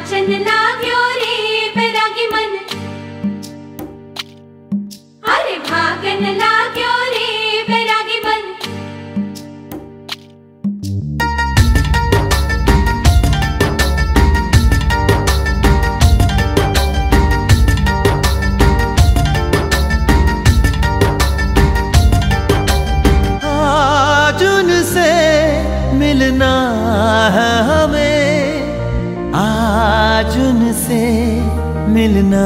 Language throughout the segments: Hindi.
नाचन लाग्यो रे बैरागी मन, अरे भागन लाग्यो रे बैरागी मन। आज उनसे मिलना है हमें, आज उनसे मिलना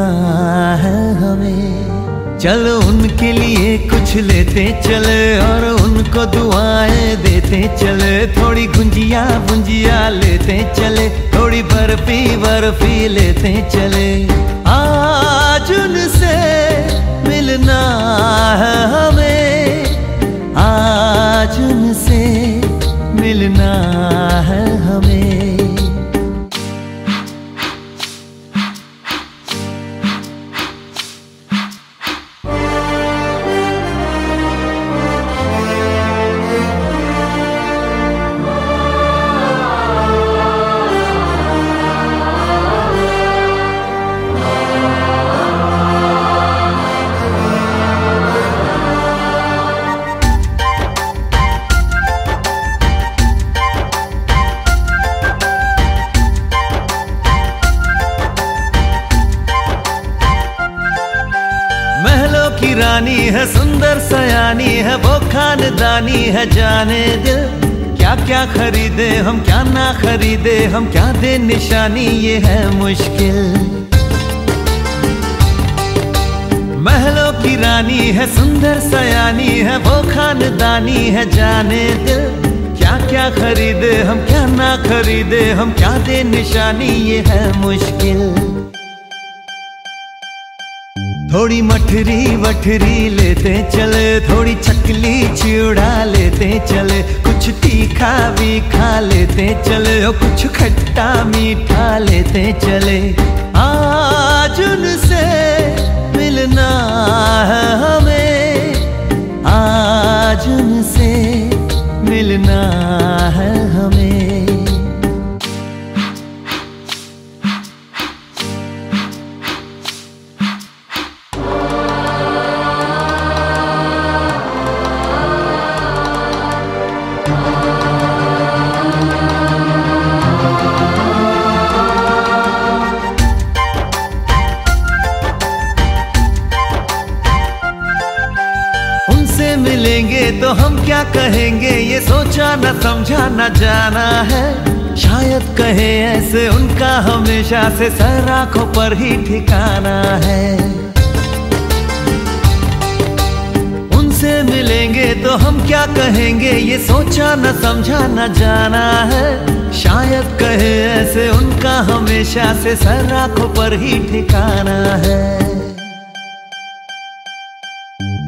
है हमें। चलो उनके लिए कुछ लेते चले और उनको दुआएं देते चले। थोड़ी गुंजिया गुंजिया लेते चले, थोड़ी बर्फी बर्फी लेते चले। आज उनसे मिलना है हमें, आज उनसे मिलना है हमें। की रानी है, सुंदर सयानी है, वो खानदानी है। जाने दिल क्या क्या खरीदे हम, क्या ना खरीदे हम, क्या दे निशानी, ये है मुश्किल। महलों की रानी है, सुंदर सयानी है, वो खानदानी है। जाने दिल क्या क्या खरीदे हम, क्या ना खरीदे हम, क्या दे निशानी, ये है मुश्किल। थोड़ी मठरी वठरी लेते चले, थोड़ी चकली चिड़ा लेते चले। कुछ तीखा भी खा लेते चले और कुछ खट्टा मीठा लेते चले। आज उनसे मिलना है हमें, आज उनसे मिलना है हमें। मिलेंगे तो हम क्या कहेंगे, ये सोचा न समझा न जाना है। शायद कहे ऐसे उनका हमेशा से सर आंखों पर ही ठिकाना है। उनसे मिलेंगे तो हम क्या कहेंगे, ये सोचा न समझा न जाना है। शायद कहे ऐसे उनका हमेशा से सर आंखों पर ही ठिकाना है।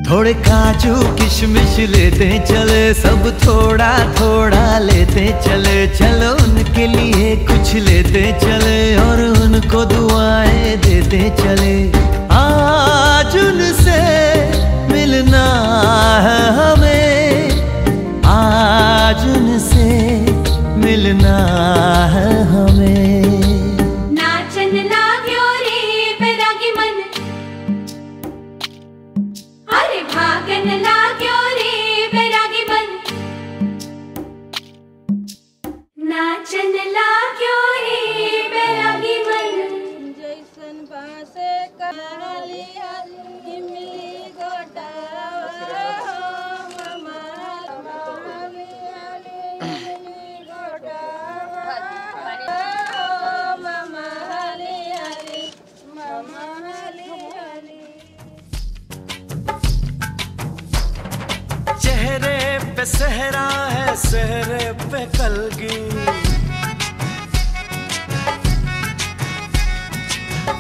थोड़े काजू किशमिश लेते चले, सब थोड़ा थोड़ा लेते चले। चलो उनके लिए कुछ लेते चले और उनको दुआएं देते चले। आज उनसे मिलना है हमें, आज उनसे मिलना है हमें। नाचन लाग्यो रे बैरागी मन, अरे भागन लाग्यो रे बैरागी मन। नाचन लाग्यो रे बैरागी मन। जैसन बासे काली इमली गोटा ममा माली इमली गोटा ममा हली ममा हली। चेहरे पे सहरा है, सहरे पे कलगी।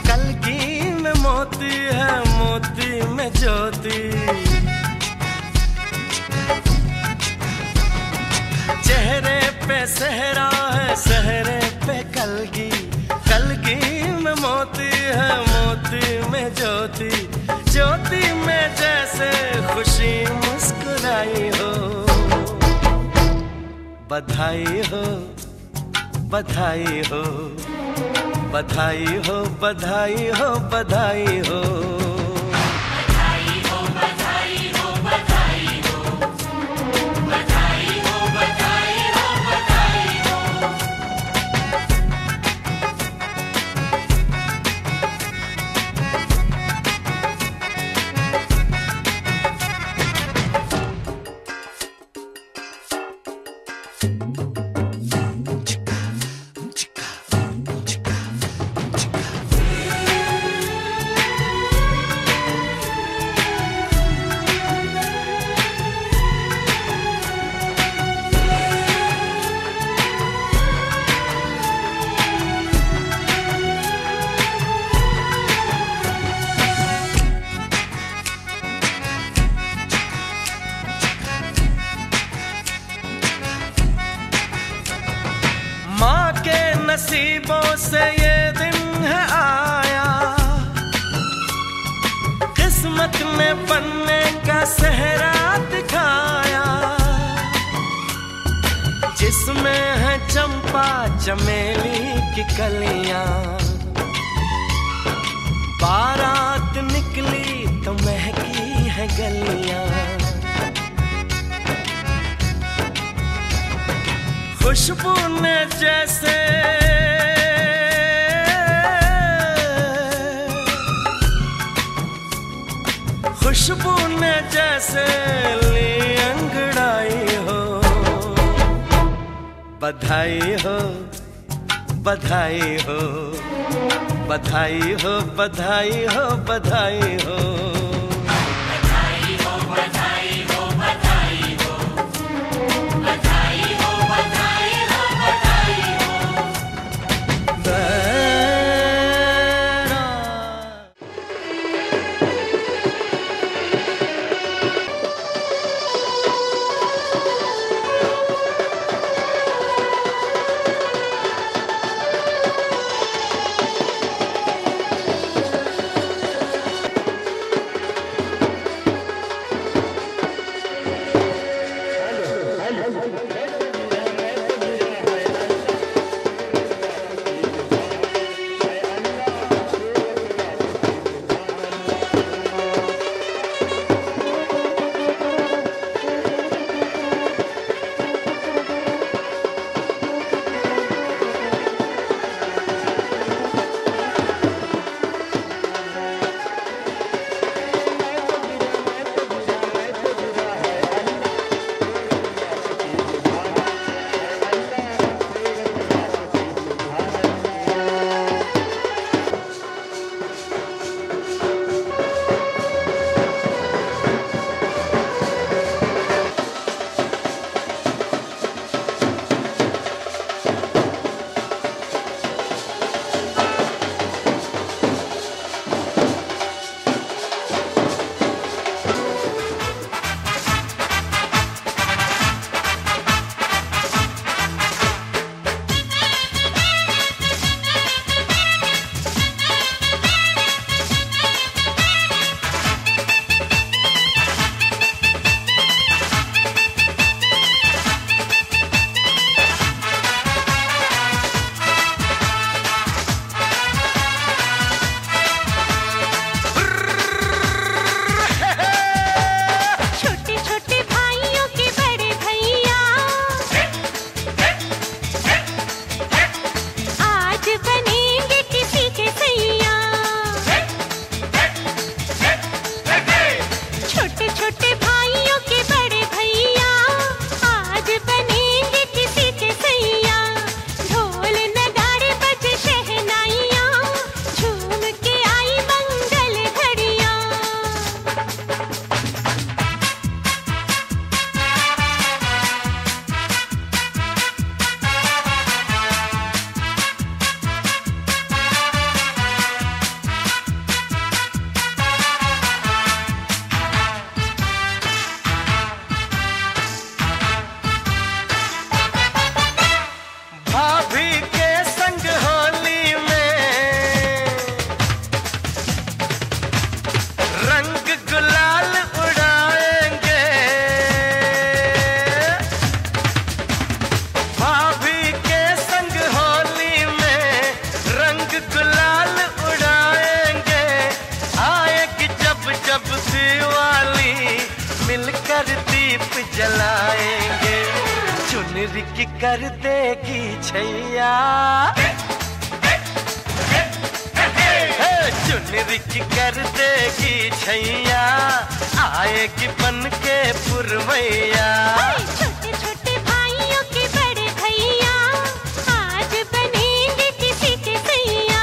कलगी में मोती है, मोती में ज्योति। चेहरे पे सहरा है, सहरे पे कलगी। कलगी में मोती है, मोती में ज्योति। ज्योति में जैसे खुशी मुस्कुराई हो। बधाई हो, बधाई हो। बधाई हो बधाई हो बधाई हो। नसीबों से ये दिन है आया, किस्मत ने बनने का सेहरा दिखाया, जिसमें है चंपा चमेली की कलियां। बारात निकली तो महकी है गलियां, खुशबू ने जैसे खुशबू ने जैसे ली अंगड़ाई हो। बधाई हो बधाई हो बधाई हो बधाई हो बधाई हो। जलाएंगे, चुनरी की कर देगी छैया, चुनरी की कर देगी छैया, आएगी बन के पुरवैया। छोटे छोटे भाइयों के बड़े भैया आज बनेंगे किसी के सैया।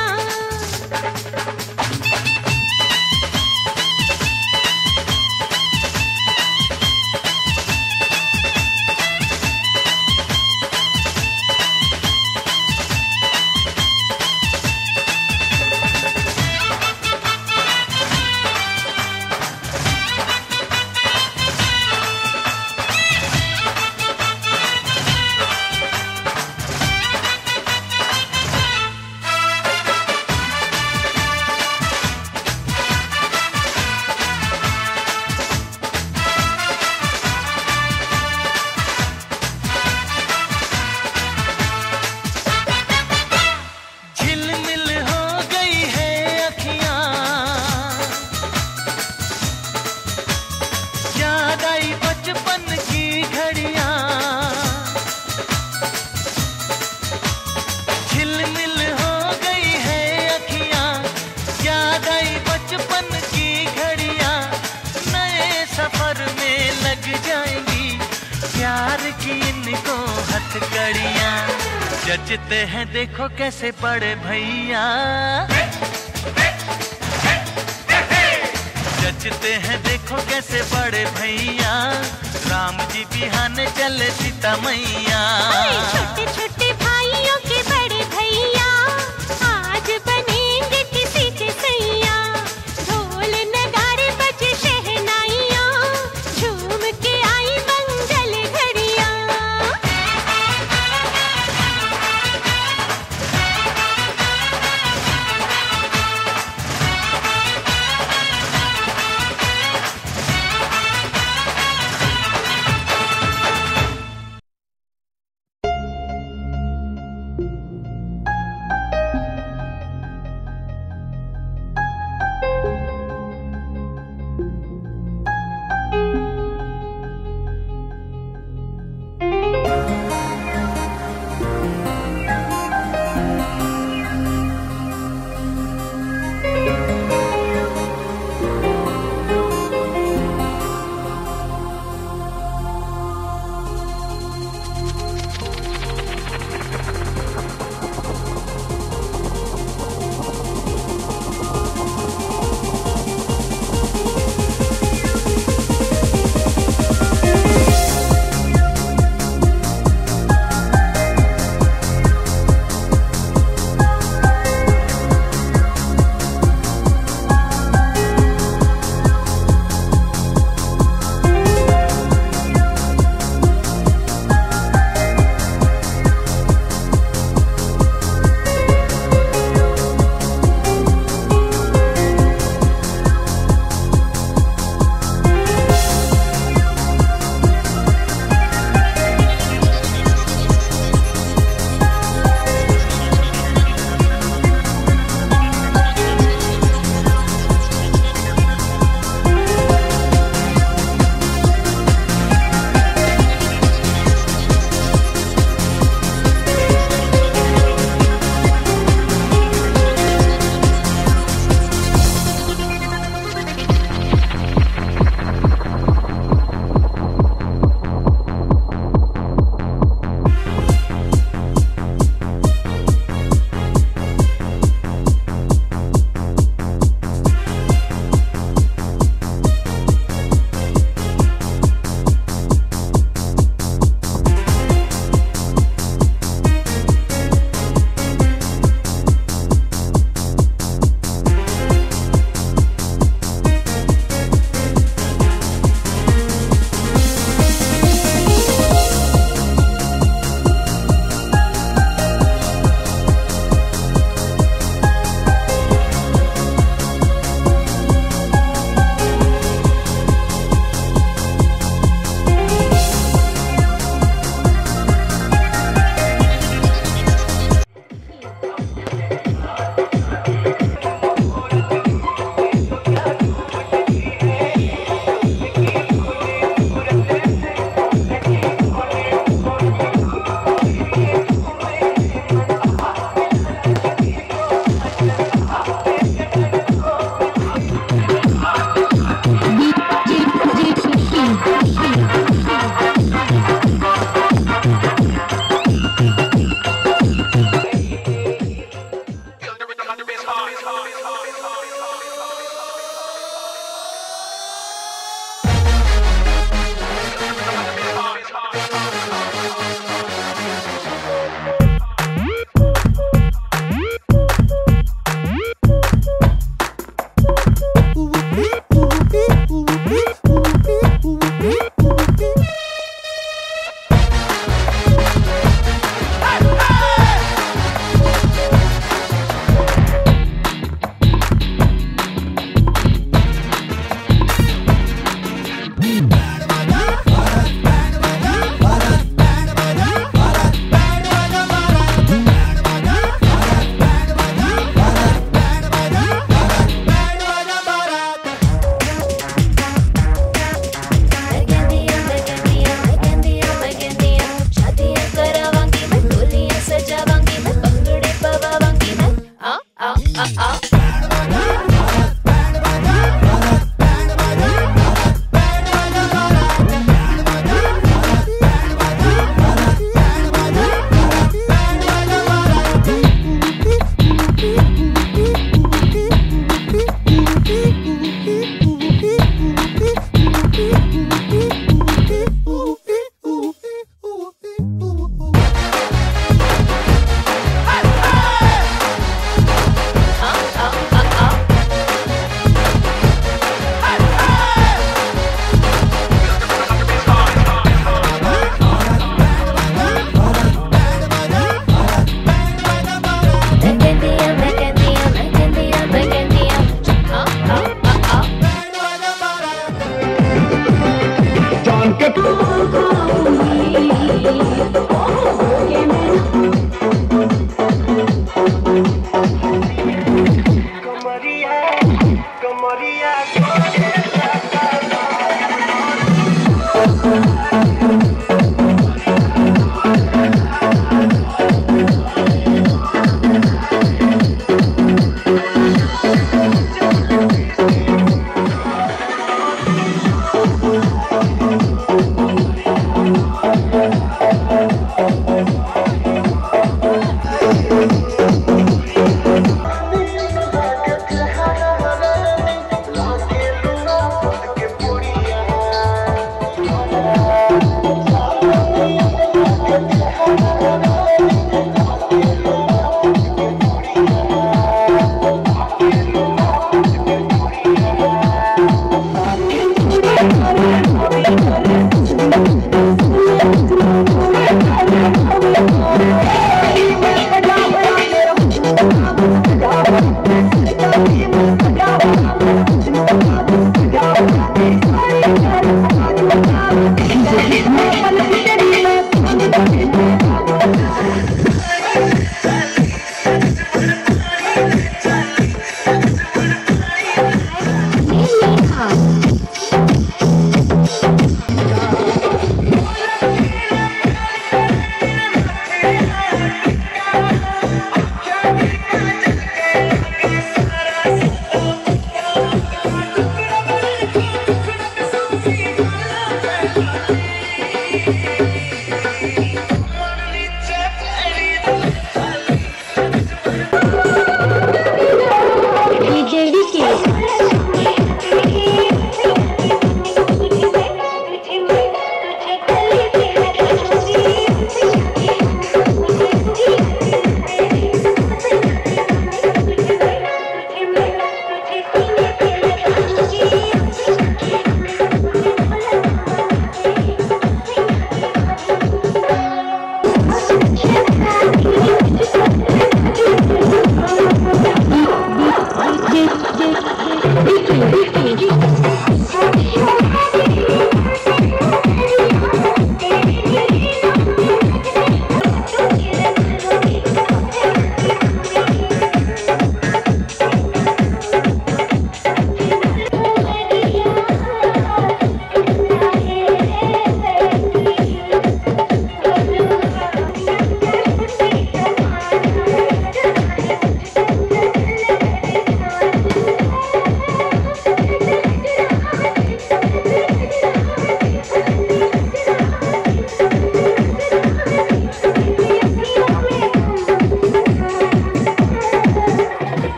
जचते हैं देखो कैसे बड़े भैया, जचते हैं देखो कैसे बड़े भैया, राम जी बिहाने चले सीता मैया। छोटे छोटे भाइयों के बड़े भैया आज बनेंगे किसी के सैया। ढोल नगारे बजे शहनाइयाँ, झूम के आई मंगल घड़ियाँ।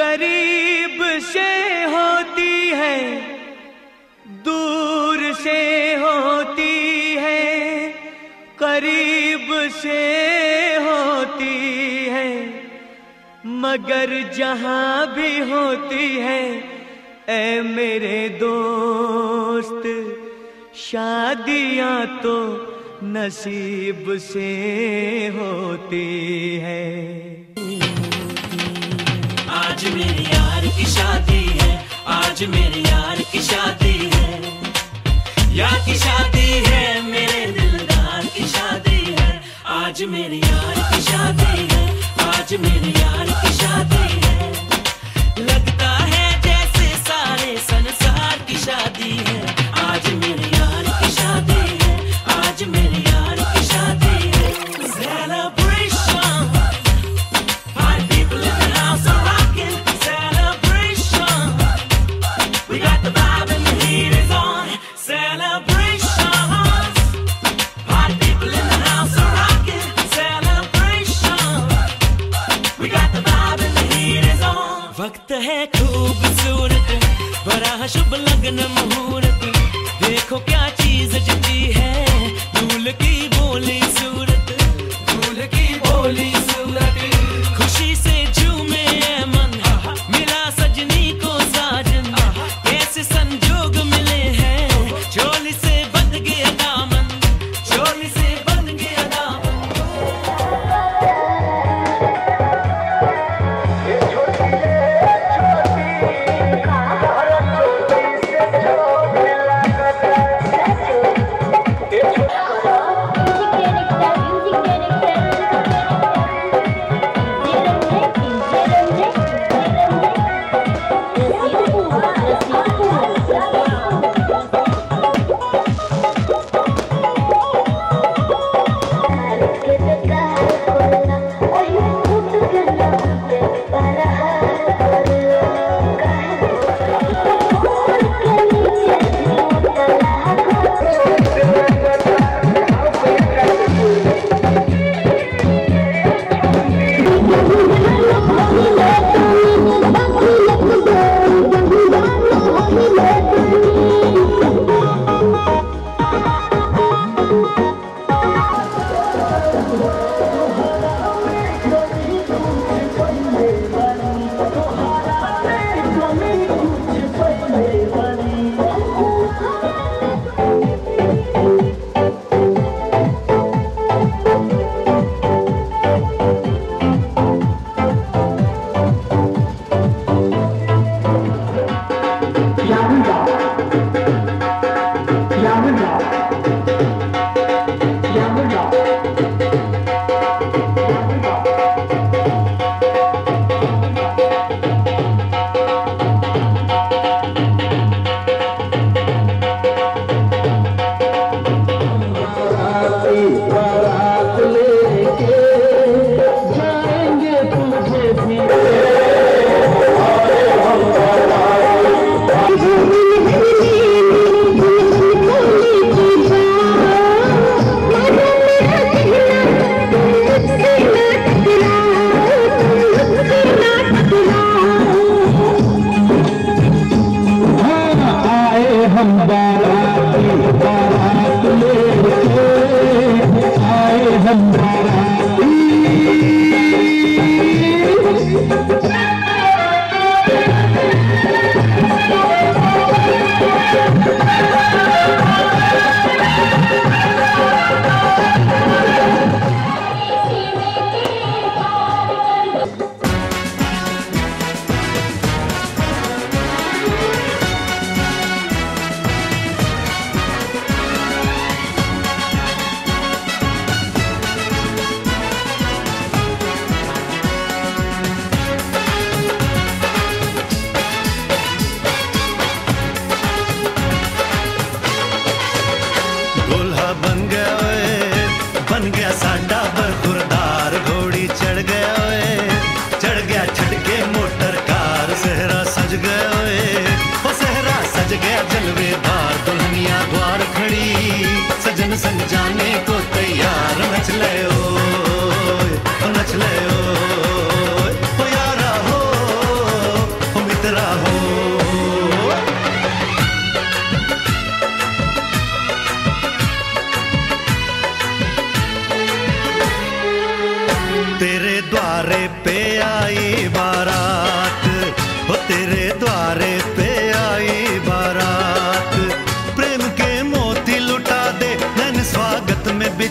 करीब से होती है, दूर से होती है, करीब से होती है, मगर जहां भी होती है ऐ मेरे दोस्त, शादियां तो नसीब से होती है। आज मेरे यार की शादी है, आज मेरे यार की शादी है, यार की शादी है, मेरे दिलदार की शादी है। आज मेरे यार की शादी है, आज मेरे यार की शादी है। लगता है जैसे सारे संसार की शादी है। आज मेरे यार की शादी है, आज मेरे यार की शादी है। Celebration, party people in the house are rocking. Celebration, we got the vibe and the heat is on. Celebration, party people in the house are rocking. Celebration, we got the vibe and the heat is on. वक्त है खूबसूरत, बड़ा शुभ लग्न मुहूर्त, देखो क्या चीज जची है, दूल्हे की बोली सूरत, दूल्हे की बोली सूरत, खुशी से झूमे ऐ मन, मिला सजनी को साजन, कैसे संजोग मिले हैं, चोली से बंध गया दामन, चोली से बंध गया दामन।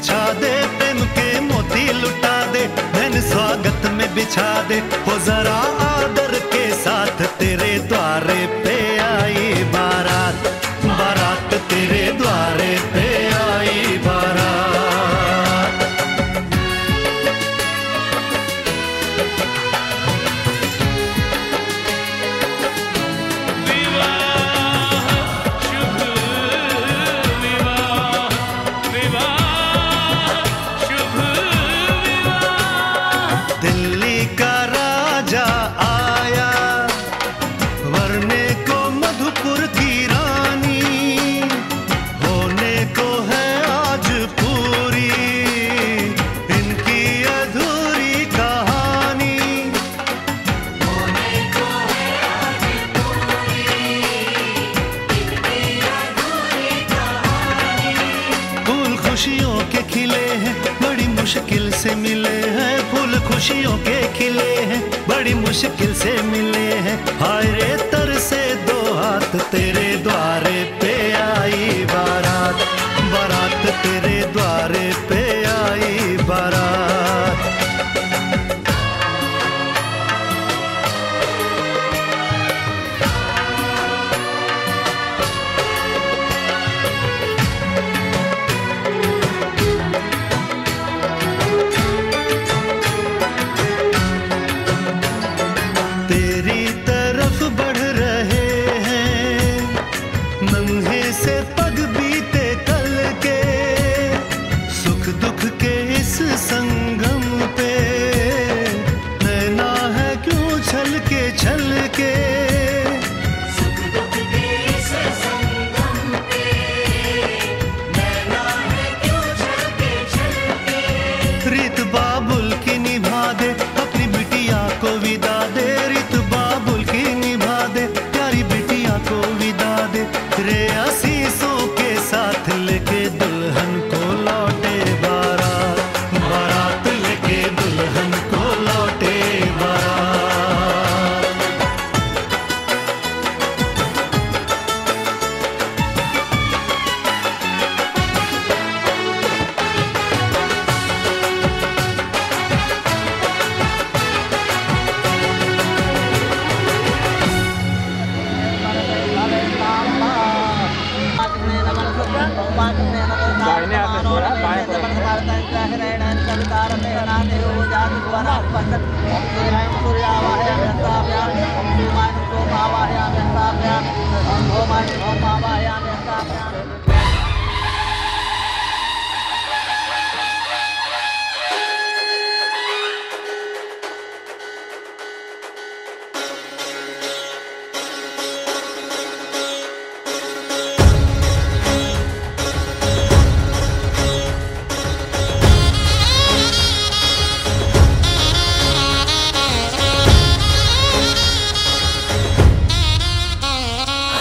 बिछा दे, प्रेम के मोती लुटा दे, धन स्वागत में बिछा दे। हो जरा आदर के साथ तेरे द्वारे पे आई बारात, बारात तेरे द्वारे पे आई बारात। दिल्ली का राजा आया, वरने को मधुपुर की रानी, होने को है आज पूरी इनकी अधूरी कहानी। होने को है आज पूरी इनकी अधूरी कहानी। फूल खुशियों के खिले हैं, बड़ी मुश्किल से मिले हैं, फूल खुशियों के खिले हैं, बड़ी मुश्किल से मिले हैं। हाय रे तरसे दो हाथ, तेरे द्वारे पे आई बारात, बारात तेरे द्वारे पे आई बारात। तेरी तरफ बढ़ रहे हैं नन्हे से पग बीते कल के, सुख दुख के इस संगम पे नैना है क्यों छल के। सुख दुख के इस संगम पे नैना है क्यों छल के। रीत बाबुल की निभा दे, अपनी बिटिया को विदा दे, रीत बाबुल की निभा दे, प्यारी बिटिया को विदा दे। रे आशीषों के साथ लेके दुल्हन को लौटे बारात, बारात लेके दुल्हन को लौटे बारात।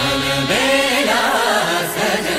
अलबेला सजा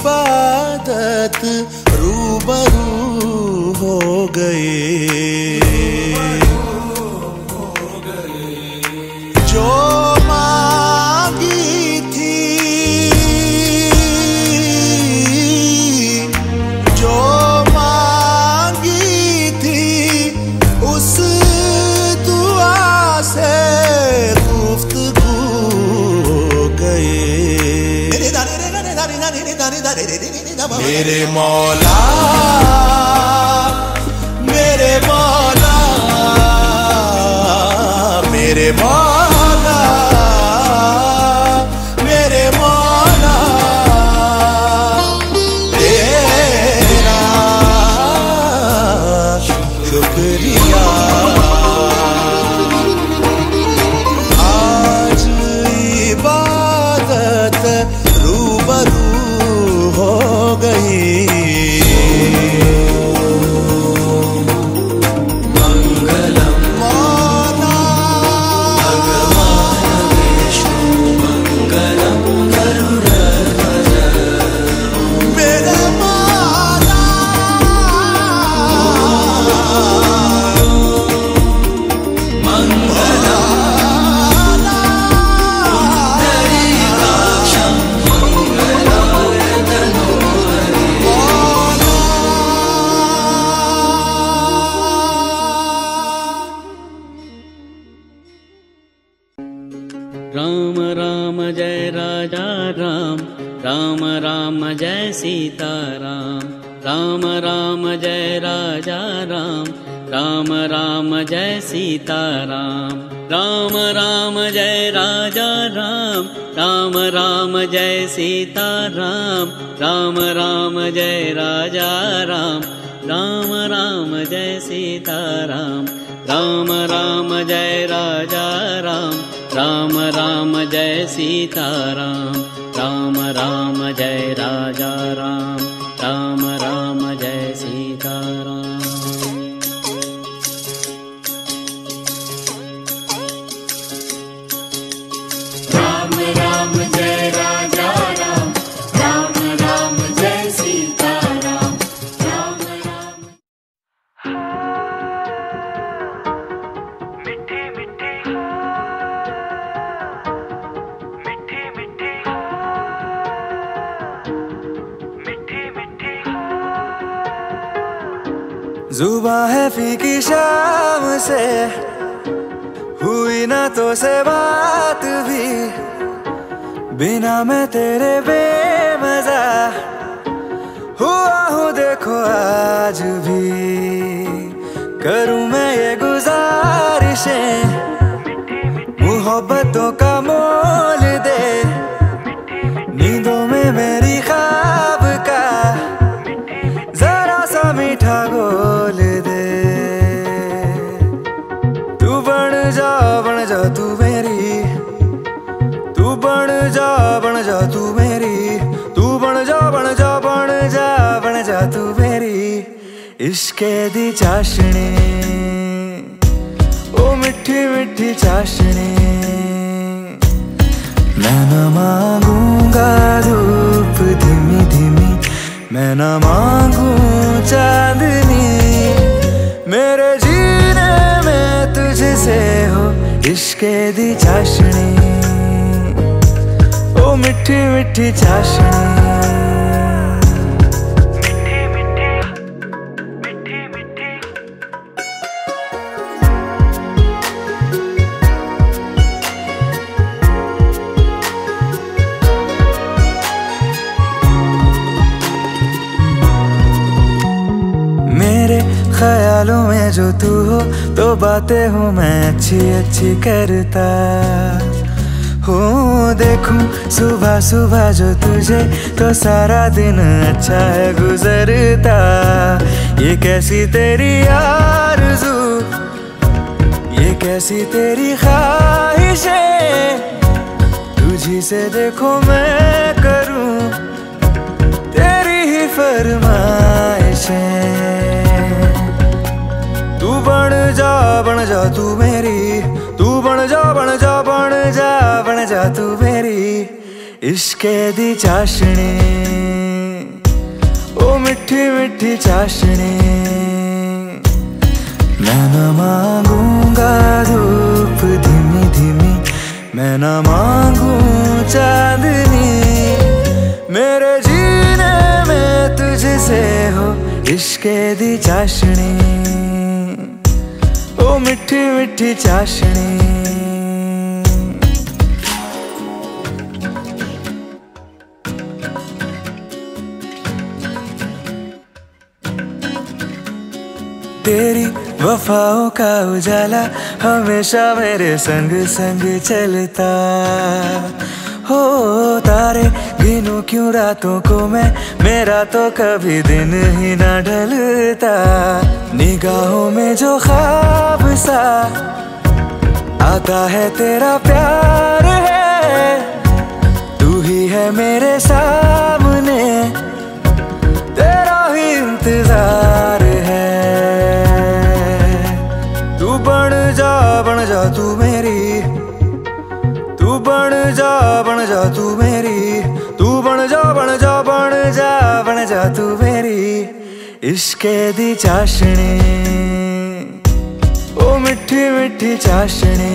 इबादत रूबरू हो गए। जो मांगी थी, जो मांगी थी, उस दुआ से गुफ्तगू हो गए। मेरे मौला, मेरे मौला, मेरे मौला, मेरे मौला, तेरा शुक्रिया। आज इबादत रूबरू हो गई। राम राम जय राजा राम, राम राम जय सीताराम। राम राम जय राजा राम, राम राम जय सीताराम। राम राम जय राजा राम, राम राम जय सीताराम। राम राम जय राजा राम, राम राम जय सीताराम। राम राम जय राजा राम, राम राम जय सीताराम। राम राम जय राजा राम, राम राम जय सीताराम। राम राम जय राजा राम, राम राम जय सीताराम। राम राम। मीठी मीठी मीठी मीठी मीठी मीठी। जुबां है फीकी शाम से, हुई ना तो से बात भी, बिना मैं तेरे बेमजा हुआ हूँ देखो आज भी। करूँ मैं ये गुजारिशें, मोहब्बतों का मोल दे, नींदों में मेरी ख्वाब का जरा सा मीठा घोल दे। तू बन जा तू मेरी, तू बन जा तू मेरी, तू बन जा तू मेरी। इश्के दी चाशनी, ओ मिठी मिठी चाशनी। मैं न मांगूंगा धूप धीमी धीमी, मैं न मांगू चांदनी। मेरे जीने में तुझसे हो इश्के दी चाशनी, ओ मिठी मिठी चाशनी। मेरे ख्यालों में जो तू हो तो बातें हूँ मैं अच्छी अच्छी करता हूँ। देखूं सुबह सुबह जो तुझे तो सारा दिन अच्छा है गुजरता। ये कैसी तेरी आरज़ू, ये कैसी तेरी ख्वाहिशें, तुझी से देखो मैं करूँ तेरी ही फरमाइशें। तू बन जा तू मेरी, तू बन जा तू मेरी। इश्के दी चाशनी, मिठी मिठी चाशनी, मैं न मांगूंगा धूप धीमी धीमी, मैं न मांगू चांदनी, मेरे जीने में तुझसे हो इश्क़े दी चाशनी, ओ मिठी मिठी चाशनी। तेरी वफाओं का उजाला हमेशा मेरे संग संग चलता, हो तारे गिनूं क्यों रातों को मैं, मेरा तो कभी दिन ही ना ढलता। निगाहों में जो ख्वाब सा आता है तेरा प्यार है, तू ही है मेरे सामने, तेरा ही इंतजार है। तू बन जा तू मेरी, तू बन जा तू मेरी, तू बन जा तू मेरी इश्क़े दी चाशनी, ओ मिठी मिठी चाशनी।